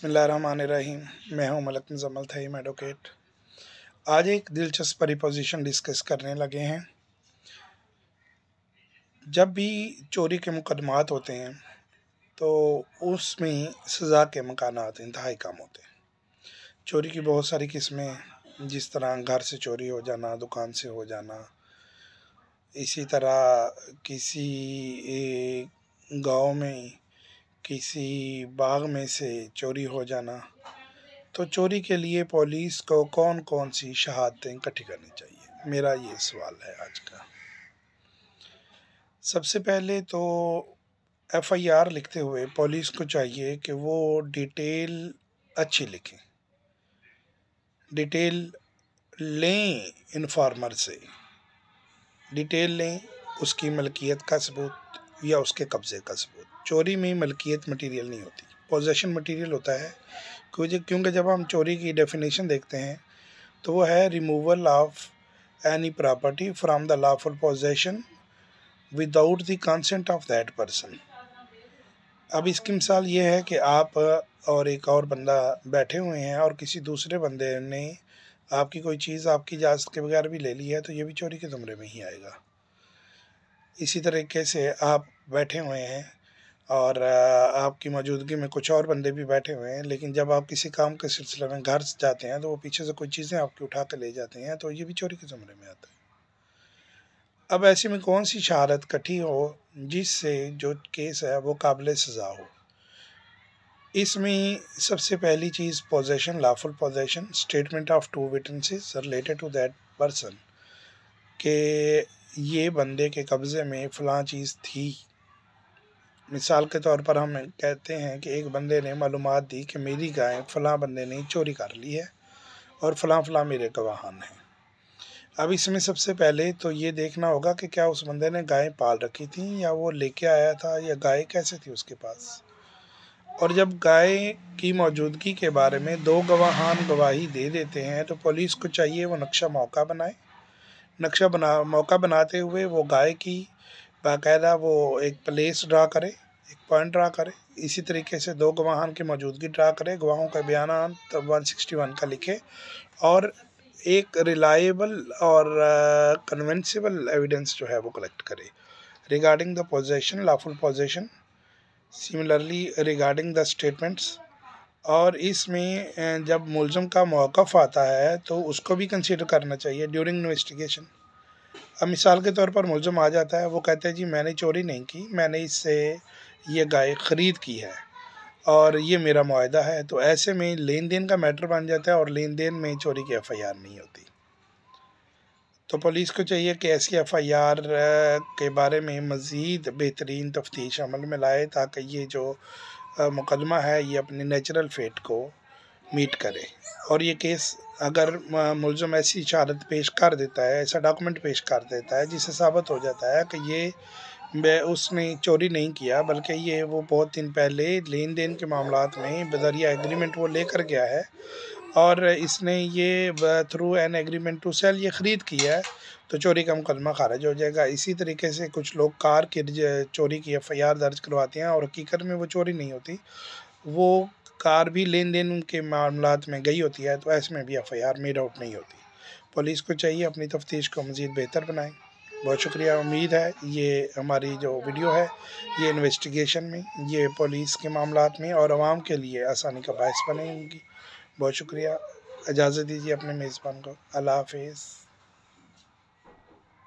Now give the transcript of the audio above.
बिस्मिल्लाहिर्रहमानिर्रहीम। मैं हूं मलक मुज़म्मिल थईम एडवोकेट। आज एक दिलचस्प परिपोजिशन डिस्कस करने लगे हैं। जब भी चोरी के मुकदमात होते हैं तो उसमें सज़ा के मकानात इंतहाई कम होते हैं। चोरी की बहुत सारी किस्में, जिस तरह घर से चोरी हो जाना, दुकान से हो जाना, इसी तरह किसी गांव में किसी बाग में से चोरी हो जाना। तो चोरी के लिए पुलिस को कौन कौन सी शहादतें इकट्ठी करनी चाहिए, मेरा ये सवाल है आज का। सबसे पहले तो एफआईआर लिखते हुए पुलिस को चाहिए कि वो डिटेल अच्छी लिखें, डिटेल लें, इन्फॉर्मर से डिटेल लें, उसकी मलकियत का सबूत या उसके कब्ज़े का सबूत। चोरी में मलकियत मटीरियल नहीं होती, पोजेशन मटीरियल होता है। क्योंकि जब हम चोरी की डेफिनेशन देखते हैं तो वो है removal of any property from the lawful possession without the consent of that person. अब इसकी मिसाल ये है कि आप और एक और बंदा बैठे हुए हैं और किसी दूसरे बंदे ने आपकी कोई चीज़ आपकी इजाज़त के बगैर भी ले ली है, तो ये भी चोरी के ज़ुमरे में ही आएगा। इसी तरीके से आप बैठे हुए हैं और आपकी मौजूदगी में कुछ और बंदे भी बैठे हुए हैं, लेकिन जब आप किसी काम के सिलसिले में घर जाते हैं तो वो पीछे से कोई चीज़ें आपकी उठा कर ले जाते हैं, तो ये भी चोरी के ज़ुमरे में आता है। अब ऐसे में कौन सी शहादत इकट्ठी हो जिससे जो केस है वो काबिल सज़ा हो। इसमें सबसे पहली चीज़ possession, lawful possession, statement of two witnesses related to that person के ये बंदे के कब्ज़े में फ़लाँ चीज़ थी। मिसाल के तौर पर हम कहते हैं कि एक बंदे ने मालूमात दी कि मेरी गाय फ़लाँ बंदे ने चोरी कर ली है और फ़लाँ मेरे गवाहान हैं। अब इसमें सबसे पहले तो ये देखना होगा कि क्या उस बंदे ने गाय पाल रखी थी या वो लेके आया था, या गाय कैसे थी उसके पास। और जब गाय की मौजूदगी के बारे में दो गवाहान गवाही दे देते हैं तो पुलिस को चाहिए वो नक्शा मौका बनाए। मौका बनाते हुए वो गाय की बाकायदा वो एक प्लेस ड्रा करे, एक पॉइंट ड्रा करे। इसी तरीके से दो गवाहान की मौजूदगी ड्रा करे, गवाहों का बयान 161 का लिखे और एक रिलायबल और कन्विंसिबल एविडेंस जो है वो कलेक्ट करे regarding the possession, lawful possession, similarly regarding the statements. और इसमें जब मुलज़िम का मौक़िफ़ आता है तो उसको भी कंसीडर करना चाहिए ड्यूरिंग इन्वेस्टिगेशन। अब मिसाल के तौर पर मुलज़िम आ जाता है, वो कहते हैं जी मैंने चोरी नहीं की, मैंने इससे ये गाय ख़रीद की है और ये मेरा मुआहदा है, तो ऐसे में लेन देन का मैटर बन जाता है और लेन देन में चोरी की एफआईआर नहीं होती। तो पुलिस को चाहिए कि ऐसी एफआईआर के बारे में मज़ीद बेहतरीन तफ्तीश अमल में लाए ताकि ये जो मुकदमा है ये अपने नेचुरल फेट को मीट करे। और ये केस अगर मुलज़िम ऐसी शहादत पेश कर देता है, ऐसा डॉक्यूमेंट पेश कर देता है जिससे साबित हो जाता है कि ये उसने चोरी नहीं किया बल्कि ये वो बहुत दिन पहले लेन देन के मामलात में बज़रिया एग्रीमेंट वो लेकर गया है और इसने ये through an agreement to sale ये ख़रीद किया है, तो चोरी का मुकदमा खारिज हो जाएगा। इसी तरीके से कुछ लोग कार की चोरी की एफआईआर दर्ज करवाते हैं और हकीकत में वो चोरी नहीं होती, वो कार भी लेन देन के मामलात में गई होती है, तो ऐसे में भी एफआईआर मेड आउट नहीं होती। पुलिस को चाहिए अपनी तफ्तीश को मज़ीद बेहतर बनाएं। बहुत शुक्रिया। उम्मीद है ये हमारी जो वीडियो है ये इन्वेस्टिगेशन में, ये पुलिस के मामलात में और आवाम के लिए आसानी का बायस बनेगी। बहुत शुक्रिया। इजाज़त दीजिए अपने मेज़बान को। अल्लाह हाफ़िज़।